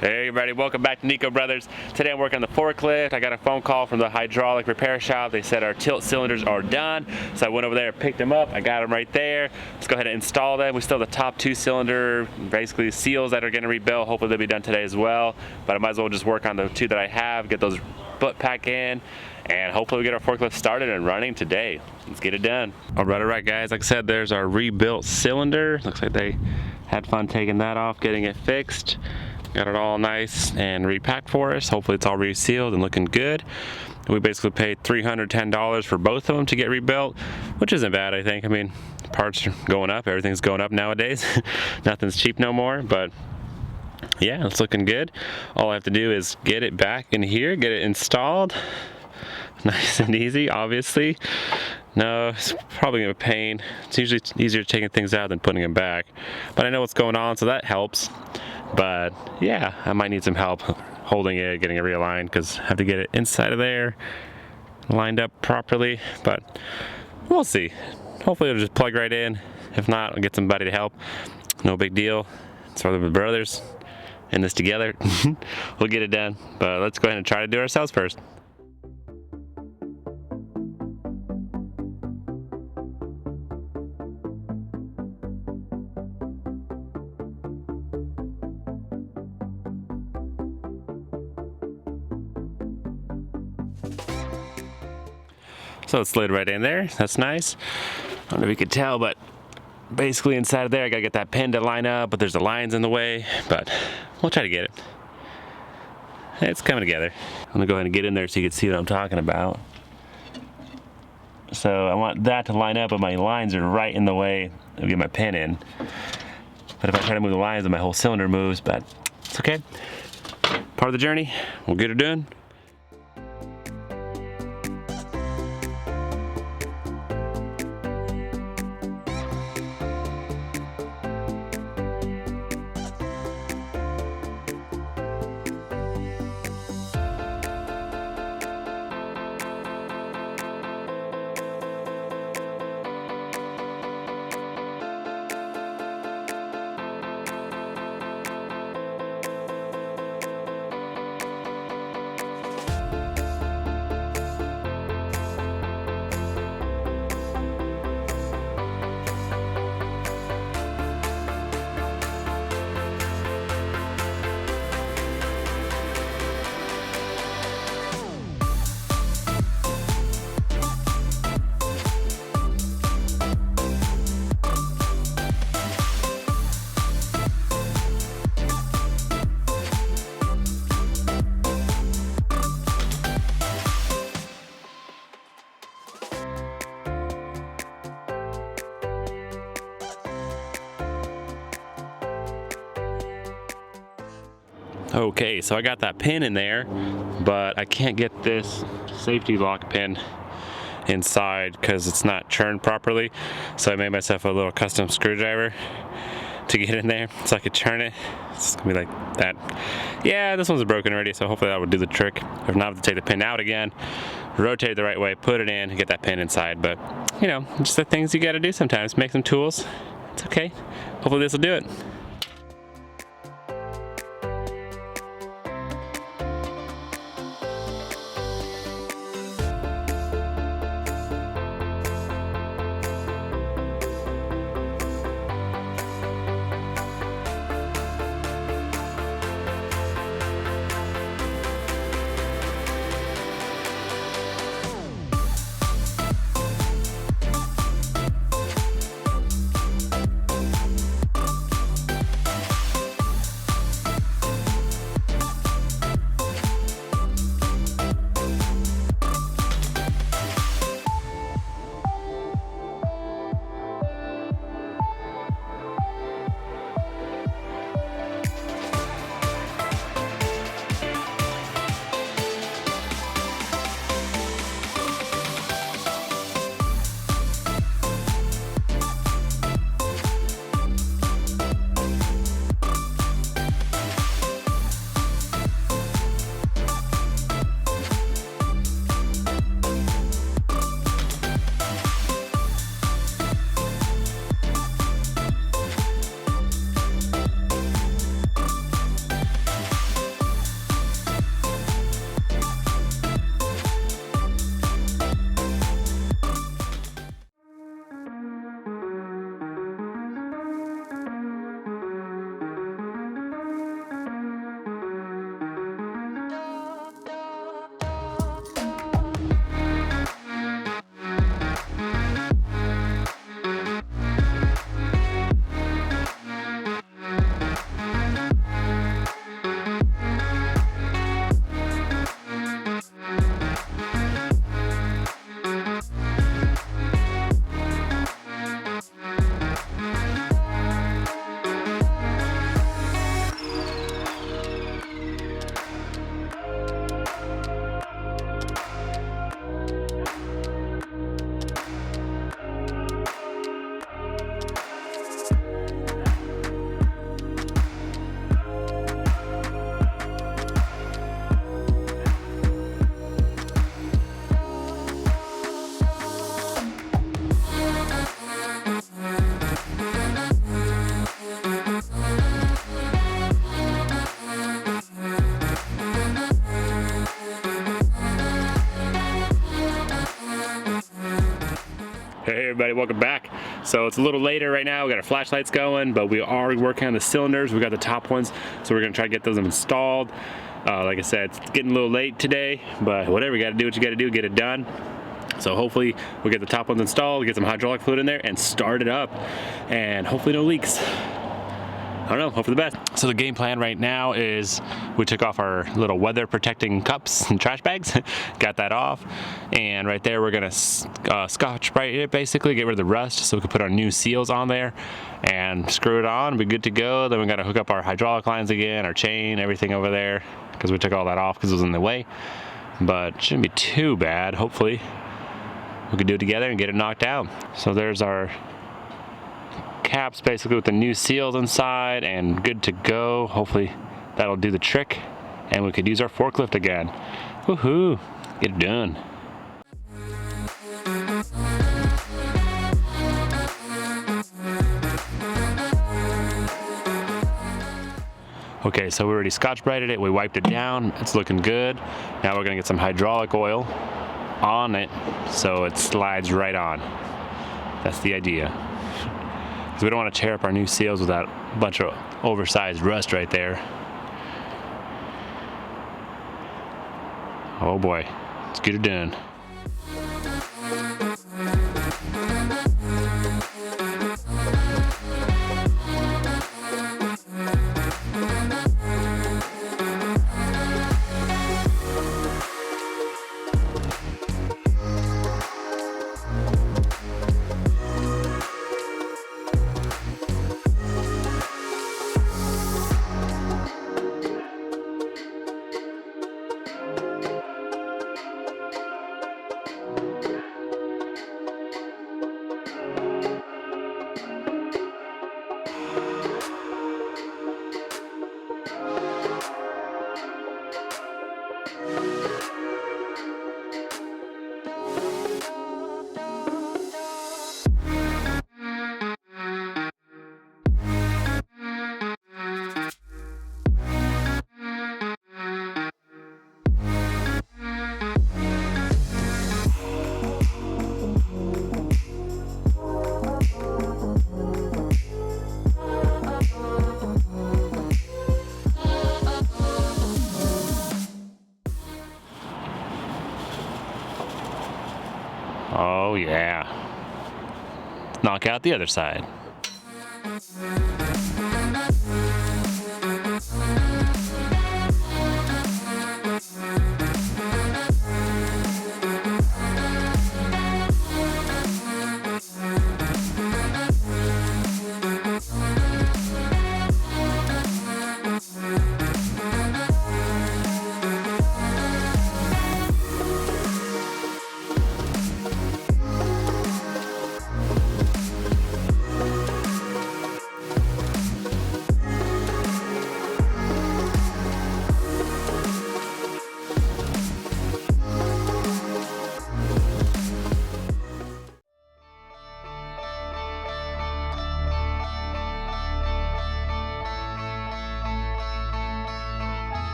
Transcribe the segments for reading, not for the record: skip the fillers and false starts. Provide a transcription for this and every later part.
Hey everybody, welcome back to Nico Brothers. Today I'm working on the forklift. I got a phone call from the hydraulic repair shop. They said our tilt cylinders are done. So I went over there, picked them up. I got them right there. Let's go ahead and install them. We still have the top 2 cylinder, basically seals that are going to rebuild. Hopefully they'll be done today as well. But I might as well just work on the 2 that I have, get those foot pack in, and hopefully we get our forklift started and running today. Let's get it done. All right guys, like I said, there's our rebuilt cylinder. Looks like they had fun taking that off, getting it fixed. Got it all nice and repacked for us. Hopefully it's all resealed and looking good. We basically paid $310 for both of them to get rebuilt, which isn't bad, I think. I mean, parts are going up, everything's going up nowadays. Nothing's cheap no more, but yeah, it's looking good. All I have to do is get it back in here, get it installed. Nice and easy, obviously. No, it's probably a pain. It's usually easier taking things out than putting them back. But I know what's going on, so that helps. But yeah, I might need some help holding it, getting it realigned, because I have to get it inside of there, lined up properly. But we'll see. Hopefully it'll just plug right in. If not, I'll get somebody to help. No big deal. It's for the brothers in this together. We'll get it done. But let's go ahead and try to do it ourselves first. So it slid right in there. That's nice. I don't know if you could tell, but basically inside of there, I gotta get that pin to line up, but there's the lines in the way, but we'll try to get it. It's coming together. I'm gonna go ahead and get in there so you can see what I'm talking about. So I want that to line up, but my lines are right in the way of getting my pin in. But if I try to move the lines, then my whole cylinder moves, but it's okay. Part of the journey, we'll get it done. Okay, so I got that pin in there, but I can't get this safety lock pin inside because it's not churned properly. So I made myself a little custom screwdriver to get in there so I could turn it. It's gonna be like that. Yeah, this one's broken already, so hopefully that would do the trick. If not, I have to take the pin out again, rotate it the right way, put it in, and get that pin inside. But, you know, just the things you gotta do sometimes. Make some tools. It's okay. Hopefully this will do it. everybody, welcome back. So it's a little later right now, we got our flashlights going, but we are working on the cylinders. We got the top ones, so we're gonna try to get those installed. Like I said, it's getting a little late today, but whatever, you gotta do what you gotta do, get it done. So hopefully we get the top ones installed, get some hydraulic fluid in there and start it up, and hopefully no leaks. I don't know, hope for the best. So the game plan right now is we took off our little weather protecting cups and trash bags, got that off, and right there we're gonna Scotch Brite it basically, get rid of the rust so we can put our new seals on there and screw it on, be good to go. Then we gotta hook up our hydraulic lines again, our chain, everything over there, because we took all that off because it was in the way. But shouldn't be too bad, hopefully. We could do it together and get it knocked out. So there's our caps basically with the new seals inside and good to go. Hopefully that'll do the trick and we could use our forklift again. Woohoo, get it done. Okay, so we already Scotch Brited it, we wiped it down, it's looking good. Now we're gonna get some hydraulic oil on it so it slides right on. That's the idea. Because we don't want to tear up our new seals with that bunch of oversized rust right there. Oh boy, let's get it done. Oh yeah. Knock out the other side.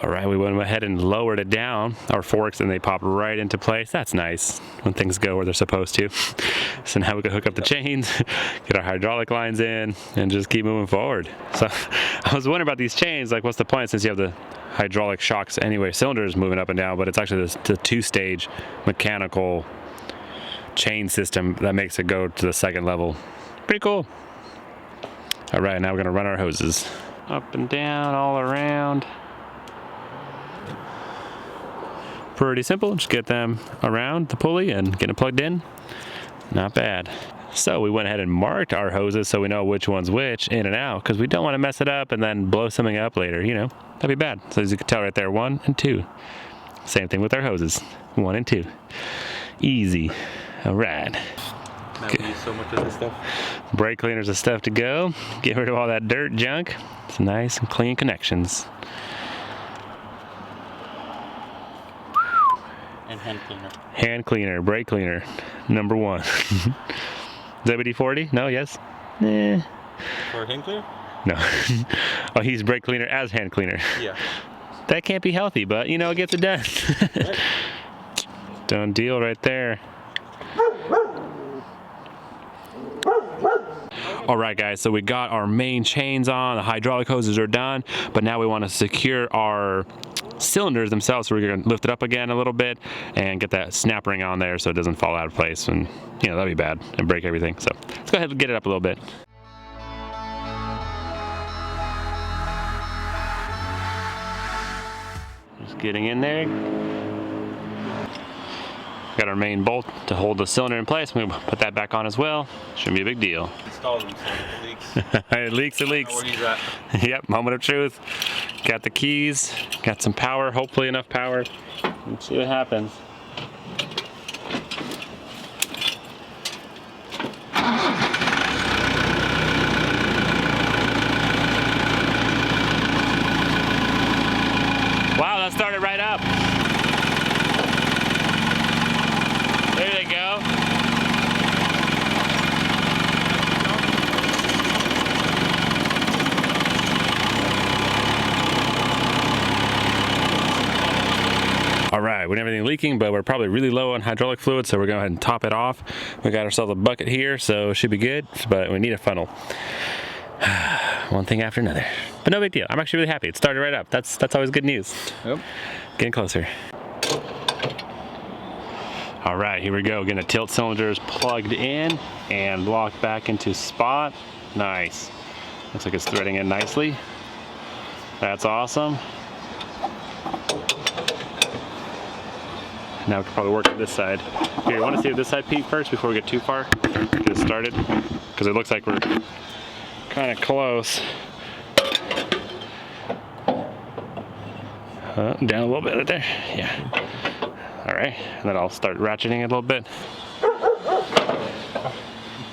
All right, we went ahead and lowered it down, our forks, and they popped right into place. That's nice when things go where they're supposed to. So now we can hook up the chains, get our hydraulic lines in, and just keep moving forward. So I was wondering about these chains, like what's the point since you have the hydraulic shocks anyway, cylinders moving up and down, but it's actually the two-stage mechanical chain system that makes it go to the second level. Pretty cool. All right, now we're gonna run our hoses. Up and down, all around. Pretty simple, just get them around the pulley and get them plugged in. Not bad. So we went ahead and marked our hoses so we know which one's which in and out, because we don't want to mess it up and then blow something up later, you know, that'd be bad. So as you can tell right there, 1 and 2. Same thing with our hoses, 1 and 2. Easy. All right. We use so much of this stuff. Brake cleaners and stuff to go. Get rid of all that dirt junk. It's nice and clean connections. And hand cleaner. Hand cleaner, brake cleaner, number 1. WD-40? No, yes? Eh. For hand cleaner? No. Oh, he's brake cleaner as hand cleaner. Yeah. That can't be healthy, but you know, it gets it done. Done deal right there. All right, guys, so we got our main chains on, the hydraulic hoses are done, but now we want to secure our cylinders themselves, so we're going to lift it up again a little bit and get that snap ring on there so it doesn't fall out of place, and you know, that'd be bad and break everything. So let's go ahead and get it up a little bit. Just getting in there. Got our main bolt to hold the cylinder in place. We'll put that back on as well. Shouldn't be a big deal. Install them so it leaks. It leaks, it leaks. Where he's at. Yep, moment of truth. Got the keys, got some power, hopefully enough power. Let's see what happens. Wow, that started right up. There they go. All right, we don't have anything leaking, but we're probably really low on hydraulic fluid, so we're going to go ahead and top it off. We got ourselves a bucket here, so it should be good, but we need a funnel. One thing after another. But no big deal. I'm actually really happy. It started right up. That's always good news. Yep. Getting closer. All right, here we go. Getting the tilt cylinders plugged in and locked back into spot. Nice. Looks like it's threading in nicely. That's awesome. Now we can probably work on this side. Here, you want to see this side, Pete, first before we get too far? Get it started? Because it looks like we're kind of close. Down a little bit right there. Yeah. All right, and then I'll start ratcheting it a little bit.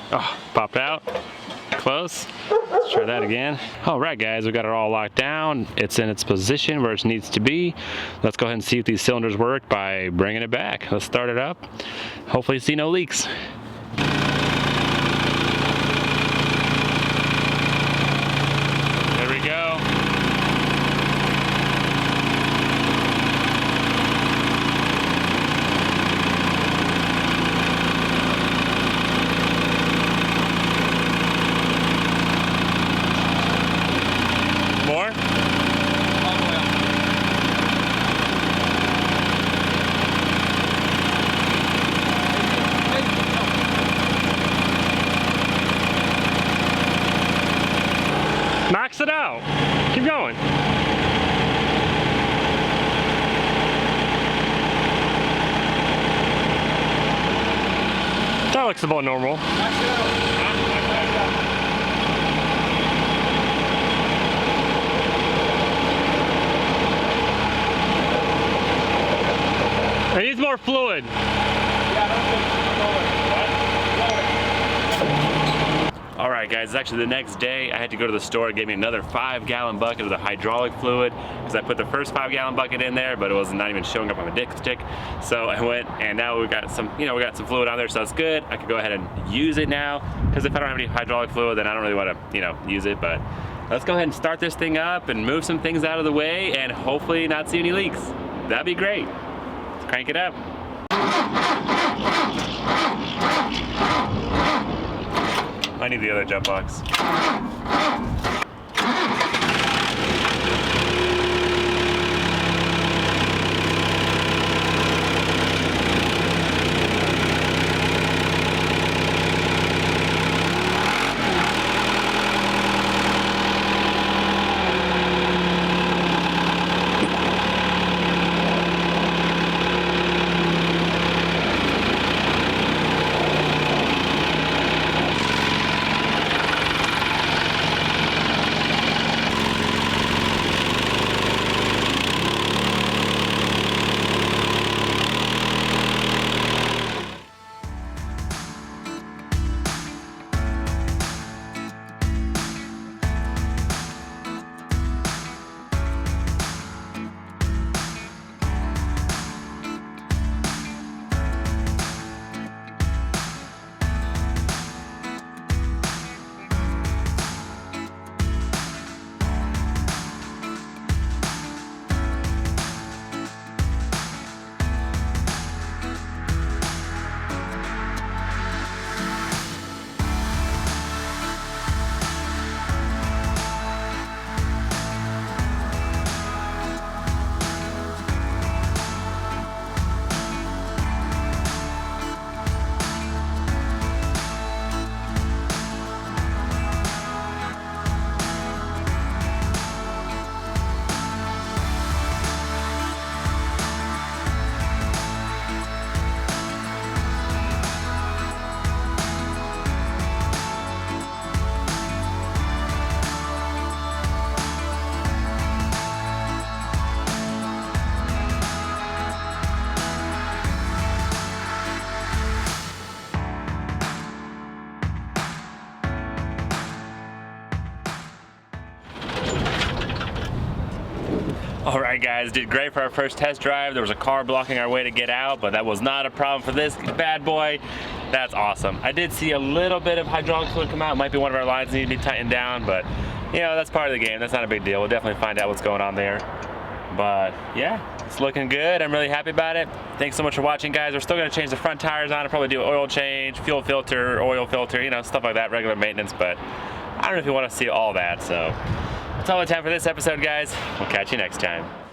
Oh, popped out. Close. Let's try that again. All right, guys, we got it all locked down. It's in its position where it needs to be. Let's go ahead and see if these cylinders work by bringing it back. Let's start it up. Hopefully see no leaks. There we go. More? Max it out. Keep going. That looks about normal. It needs more fluid. All right, guys, it's actually the next day. I had to go to the store. It gave me another 5-gallon bucket of the hydraulic fluid because I put the first 5-gallon bucket in there, but it was not even showing up on my dipstick. So I went, and now we got some, we got some fluid on there, so that's good. I could go ahead and use it now because if I don't have any hydraulic fluid, then I don't really want to, use it. But let's go ahead and start this thing up and move some things out of the way and hopefully not see any leaks. That'd be great. Let's crank it up. I need the other jump box. right, guys, did great for our first test drive. There was a car blocking our way to get out, but that was not a problem for this bad boy. That's awesome. I did see a little bit of hydraulic fluid come out. It might be one of our lines that need to be tightened down, but you know, that's part of the game. That's not a big deal. We'll definitely find out what's going on there. But yeah, it's looking good. I'm really happy about it. Thanks so much for watching, guys. We're still gonna change the front tires on and probably do an oil change, fuel filter, oil filter, you know, stuff like that, regular maintenance, but I don't know if you want to see all that, so that's all the time for this episode, guys. We'll catch you next time.